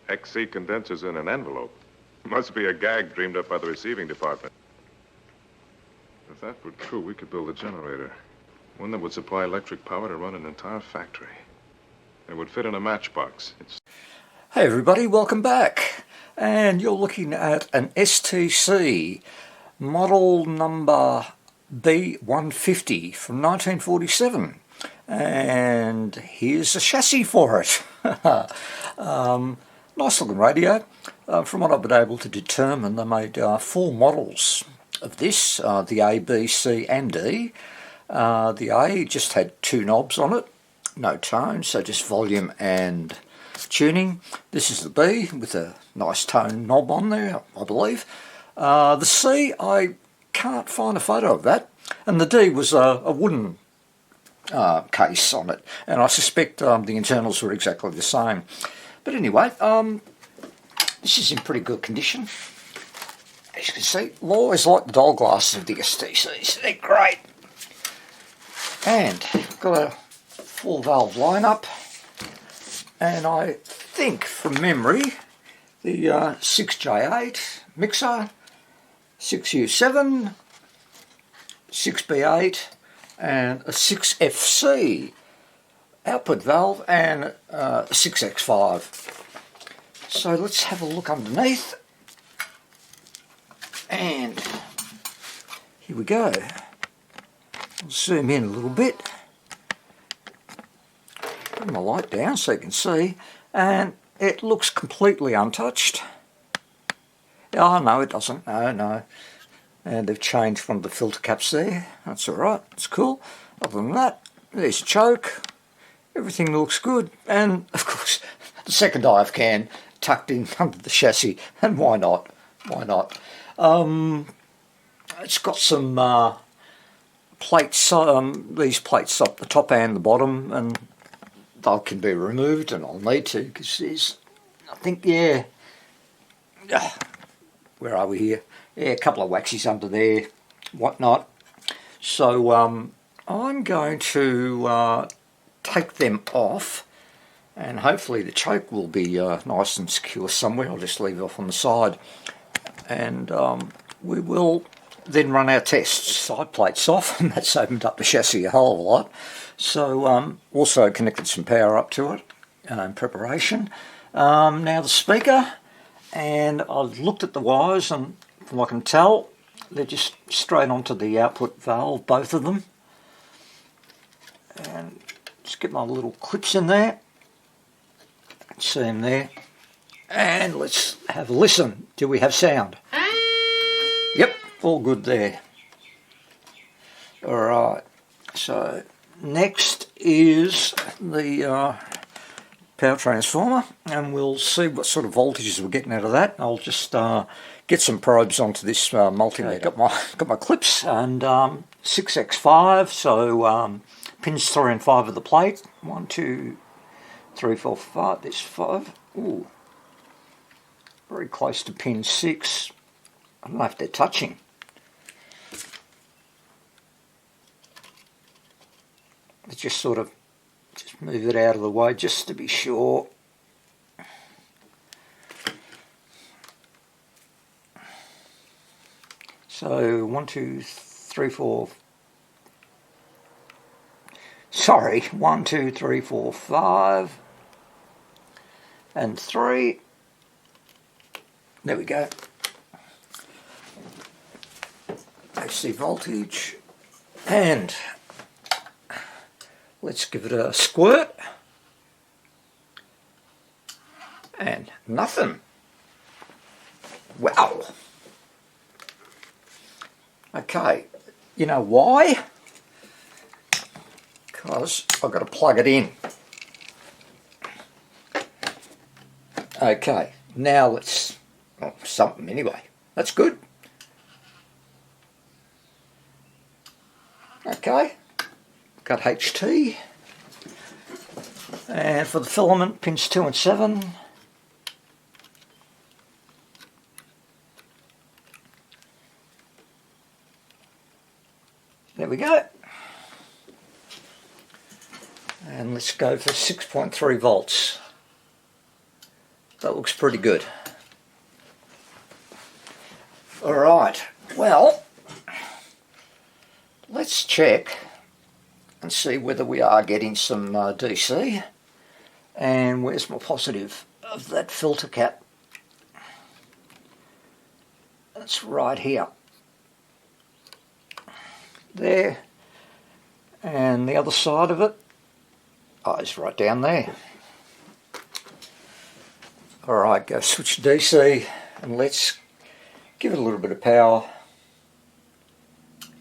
XC condensers in an envelope. Must be a gag dreamed up by the receiving department. If that were true, we could build a generator. One that would supply electric power to run an entire factory. It would fit in a matchbox. Hey everybody, welcome back. And you're looking at an STC model number B-150 from 1947. And here's a chassis for it. Nice looking radio. From what I've been able to determine, they made 4 models of this, the A, B, C and D. The A just had 2 knobs on it, no tone, so just volume and tuning. This is the B with a nice tone knob on there, I believe. The C, I can't find a photo of that, and the D was a wooden case on it, and I suspect the internals were exactly the same. But anyway, this is in pretty good condition. As you can see, I always like the dial glasses of the STCs, they're great. And got a 4-valve lineup, and I think from memory the 6J8 mixer, 6U7, 6B8 and a 6FC output valve and a 6X5. So let's have a look underneath, and here we go. I'll zoom in a little bit, put my light down so you can see, and it looks completely untouched. Oh no, it doesn't, no. And they've changed one of the filter caps there, that's alright, it's cool. Other than that, there's a choke, everything looks good, and of course the second IF can tucked in under the chassis, and why not, it's got some plates, these plates up the top and the bottom, and they can be removed, and I'll need to, because there's, I think, yeah, where are we here? Yeah, a couple of waxies under there, whatnot. So I'm going to take them off, and hopefully the choke will be nice and secure somewhere. I'll just leave it off on the side, and we will then run our tests. Side plates off, and that's opened up the chassis a whole lot. So also connected some power up to it in preparation. Now the speaker, and I've looked at the wires, and from what I can tell, they're just straight onto the output valve, both of them. And just get my little clips in there. See them there. And let's have a listen. Do we have sound? Yep, all good there. Alright, so next is the power transformer, and we'll see what sort of voltages we're getting out of that. I'll just get some probes onto this multimeter. Got my clips, and 6X5, so pins 3 and 5 of the plate. 1, 2, 3, 4, 5. There's 5. Ooh, very close to pin 6. I don't know if they're touching. Let's just sort of move it out of the way just to be sure. So 1, 2, 3, 4. Sorry, 1, 2, 3, 4, 5, and 3. There we go. AC voltage, and let's give it a squirt, and nothing. Wow. Okay, you know why? Because I've got to plug it in. Okay, now let's, oh, something anyway, that's good. Okay, got HT, and for the filament, pins 2 and 7. There we go. And let's go for 6.3 volts. That looks pretty good. Alright, well, let's check and see whether we are getting some DC. And where's my positive of that filter cap? That's right here. There. And the other side of it, oh, it's right down there. Alright, go switch to DC and let's give it a little bit of power.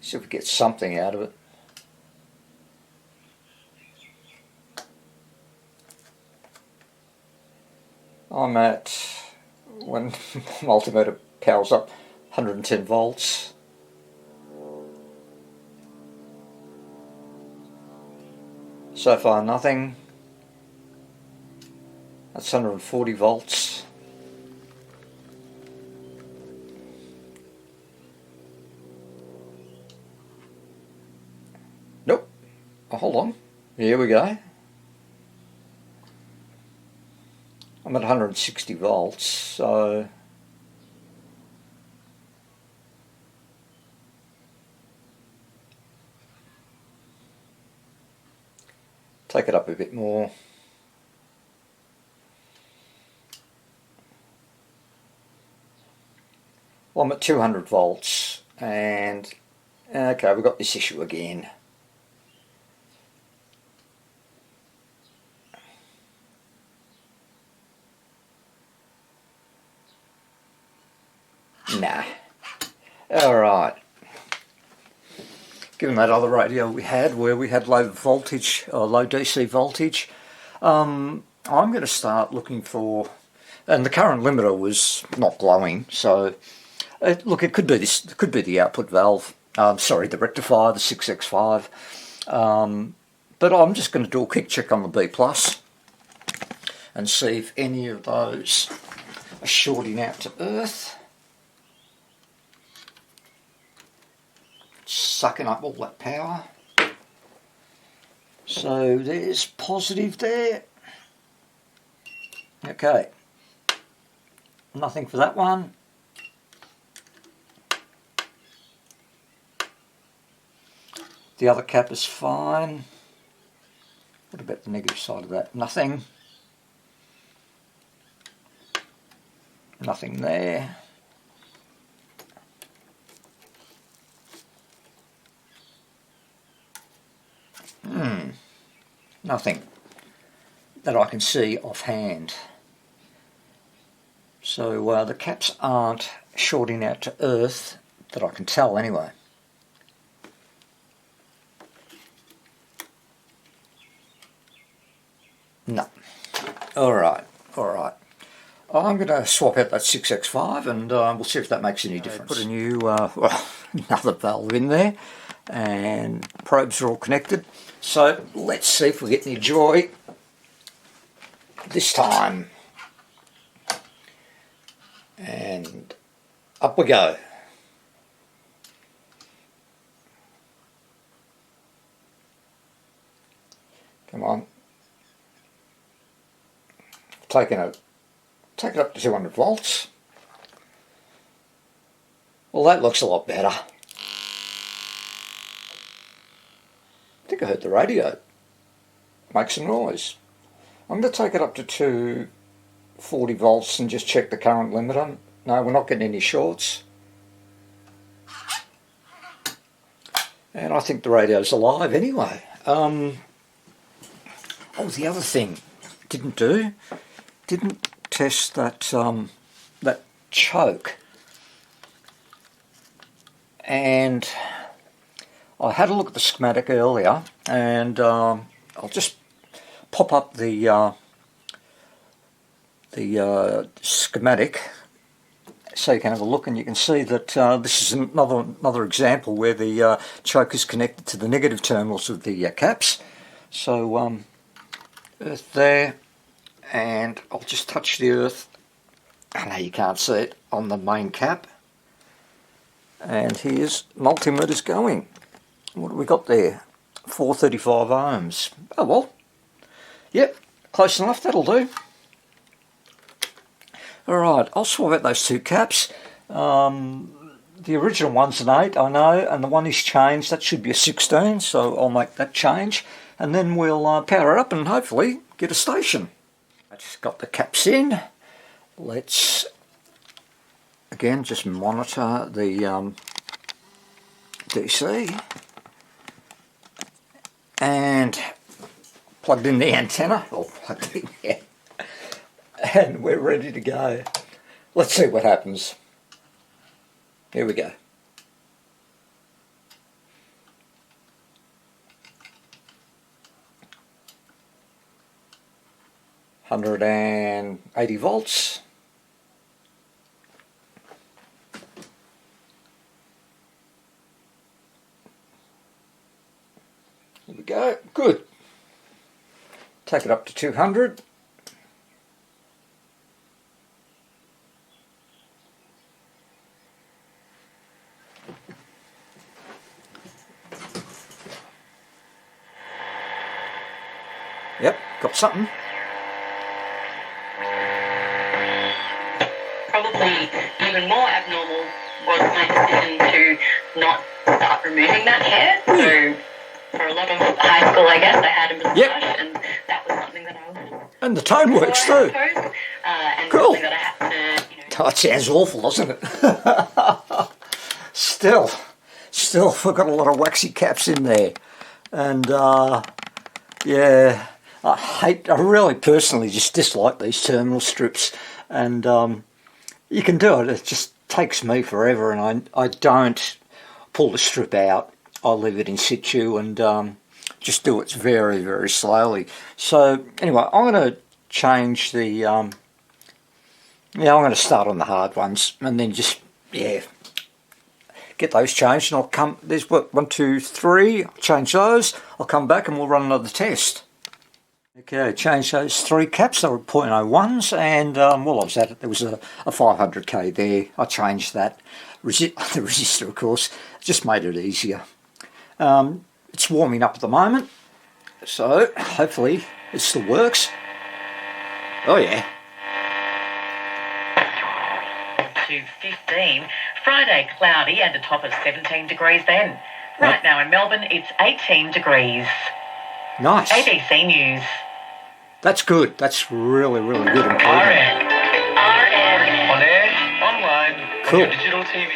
See if we get something out of it. I'm at, when multimeter powers up, 110 volts. So far nothing. That's 140 volts. Nope. Oh, hold on. Here we go. I'm at 160 volts, so take it up a bit more. Well, I'm at 200 volts, and okay, we've got this issue again. Nah. Alright. Given that other radio we had, where we had low voltage, low DC voltage, I'm going to start looking for, and the current limiter was not glowing, so look, it could be this, it could be the output valve, sorry, the rectifier, the 6X5, but I'm just going to do a quick check on the B plus and see if any of those are shorting out to earth. Sucking up all that power. So there's positive there. Okay. Nothing for that one. The other cap is fine. What about the negative side of that? Nothing. Nothing there. Nothing that I can see offhand. So the caps aren't shorting out to earth that I can tell anyway. No. Alright, alright. I'm going to swap out that 6X5 and we'll see if that makes any difference. Put a new, well, another valve in there, and probes are all connected. So let's see if we get any joy this time. And up we go. Come on. Take it up to 200 volts. Well, that looks a lot better. I think I heard the radio make some noise. I'm going to take it up to 240 volts and just check the current limiter. No, we're not getting any shorts. And I think the radio's alive anyway. Oh, the other thing didn't test that that choke. And I had a look at the schematic earlier, and I'll just pop up the schematic so you can have a look, and you can see that this is another example where the choke is connected to the negative terminals of the caps. So earth there, and I'll just touch the earth. I know you can't see it on the main cap, and here's multimeters going. What have we got there? 435 ohms. Oh well. Yep, close enough, that'll do. Alright, I'll swap out those two caps. The original one's an 8, I know, and the one is changed. That should be a 16, so I'll make that change. And then we'll power it up and hopefully get a station. I just got the caps in. Let's, again, just monitor the DC. And plugged in the antenna. Oh, plugged it in, yeah. And we're ready to go. Let's see what happens. Here we go. $180 volts. Here we go. Good. Take it up to 200. Yep, got something. Probably even more abnormal was my decision to not start removing that hair. So for a lot of high school, I guess, I had a moustache, and that was something that I was... And the tone works too. And cool. something that I had to, Oh, it sounds awful, doesn't it? Still, we've got a lot of waxy caps in there. And, yeah... I really personally just dislike these terminal strips, and you can do it. It just takes me forever, and I don't pull the strip out. I leave it in situ and just do it very, very slowly. So anyway, I'm going to change the. Yeah, I'm going to start on the hard ones, and then just get those changed, and I'll come. There's what 1, 2, 3. I'll change those. I'll come back and we'll run another test. Okay, change those 3 caps. They were 0.01s, and while I was at it, there was a 500k there. I changed that. The resistor, of course, just made it easier. It's warming up at the moment, so hopefully it still works. Oh yeah. To 15. Friday, cloudy and a top of 17 degrees then. Right now in Melbourne, it's 18 degrees. Nice. ABC News. That's good. That's really, really good improvement. RN. On air, online, Cool. on your digital TV.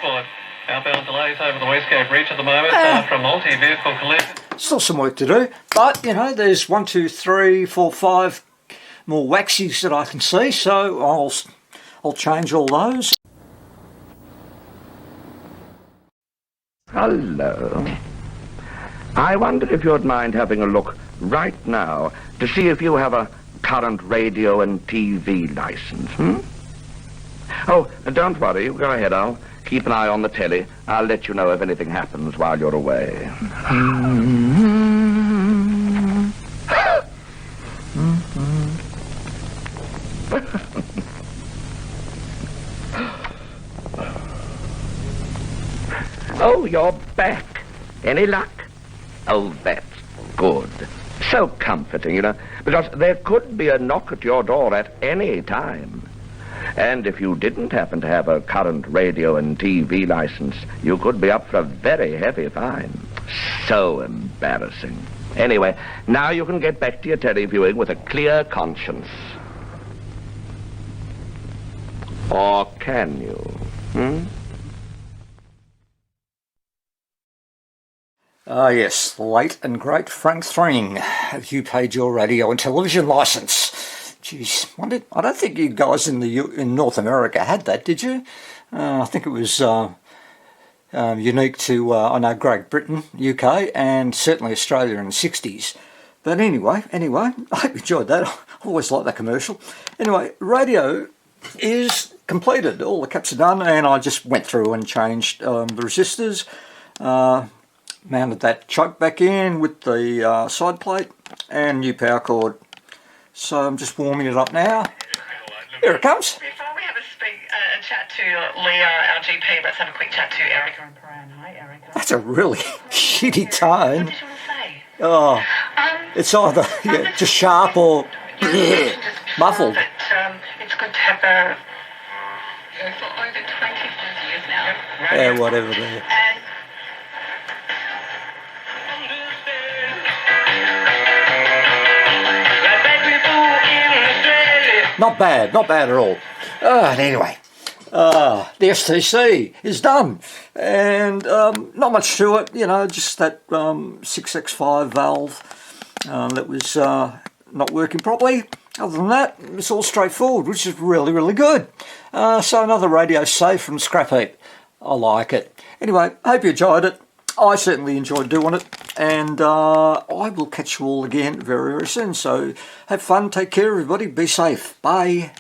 Forward. Outbound delays over the West Cape Reach at the moment from multi-vehicle collision. Still some work to do, but you know, there's 1, 2, 3, 4, 5 more waxies that I can see, so I'll change all those. Hello. I wonder if you'd mind having a look right now to see if you have a current radio and TV license, Oh, don't worry. Go ahead. I'll keep an eye on the telly. I'll let you know if anything happens while you're away. Oh, you're back. Any luck? Oh, that's good. So comforting, you know, because there could be a knock at your door at any time. And if you didn't happen to have a current radio and TV license, you could be up for a very heavy fine. So embarrassing. Anyway, now you can get back to your televiewing with a clear conscience. Or can you? Ah yes, the late and great Frank Thring. Have you paid your radio and television licence? Jeez, I don't think you guys in North America had that, did you? I think it was unique to, I know, Great Britain, UK, and certainly Australia in the 60s. But anyway, I hope you enjoyed that. I always like that commercial. Anyway, radio is completed. All the caps are done, and I just went through and changed the resistors. Mounted that choke back in with the side plate and new power cord. So I'm just warming it up now. Here it comes. Before we have a chat to Leah, our GP, let's have a quick chat to Erica and Paran. Hi, Erica. That's a really shitty tone. What did you want to say? Oh, it's either just sharp or Muffled. But it's good to have a for over 25 years now. Yeah, whatever there. And Not bad at all. Anyway, the STC is done, and not much to it, you know, just that 6x5 valve that was not working properly. Other than that, it's all straightforward, which is really, really good. So another radio safe from scrap heap. I like it. Anyway, hope you enjoyed it. I certainly enjoyed doing it, and I will catch you all again very, very soon. So have fun, take care, everybody, be safe. Bye.